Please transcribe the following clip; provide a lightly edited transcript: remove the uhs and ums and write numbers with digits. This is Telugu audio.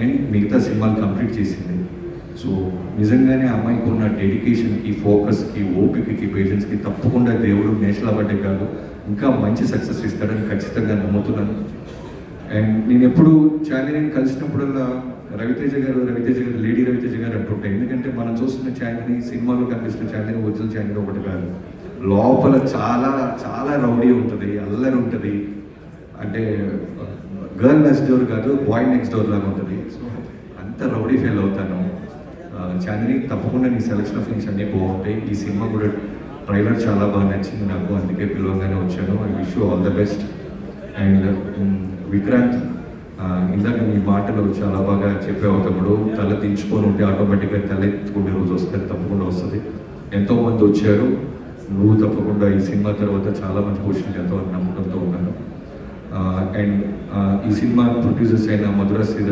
అండ్ మిగతా సినిమాలు కంప్లీట్ చేసింది. సో నిజంగానే అమ్మాయికి ఉన్న డెడికేషన్కి, ఫోకస్కి, ఓపికకి, పేషెన్స్కి తప్పకుండా దేవుడు నేషనల్ అవార్డే కాదు ఇంకా మంచి సక్సెస్ ఇస్తాడని ఖచ్చితంగా నమ్ముతున్నాను. అండ్ నేను ఎప్పుడు చాందిని కలిసినప్పుడల్లా రవితేజ గారు లేడీ రవితేజ గారు అంటుంటాయి. ఎందుకంటే మనం చూస్తున్న చాందిని, సినిమాలో కనిపిస్తున్న చాందిని ఒరిజినల్ చాందిని ఒకటి కాదు. లోపల చాలా చాలా రౌడీ ఉంటుంది, అల్లరి ఉంటుంది. అంటే గర్ల్ నెక్స్ట్ డోర్ కాదు, బాయ్ నెక్స్ట్ డోర్ లాగా ఉంటుంది. సో అంత రౌడీ ఫీల్ అవుతాను. చాందిని తప్పకుండా నీ సెలక్షన్ ఆఫ్ ఫిల్మ్స్ అన్నీ బాగుంటాయి. ఈ సినిమా కూడా ట్రైలర్ చాలా బాగా నచ్చింది నాకు, అందుకే పిలవగానే వచ్చాను. I wish you all the best. And Vikrant, ఇందాక మీ మాటలు చాలా బాగా చెప్పావు తమ్ముడు. తల దించుకొని ఉంటే ఆటోమేటిక్గా తల ఎత్తుకునే రోజు వస్తుంది, తప్పకుండా వస్తుంది. ఎంతోమంది వచ్చారు, నువ్వు తప్పకుండా ఈ సినిమా తర్వాత చాలా మంచి పొజిషన్కి ఎంతో నమ్మకంతో ఉన్నాను. అండ్ ఈ సినిమా ప్రొడ్యూసర్స్ అయిన మధుర శ్రీధర్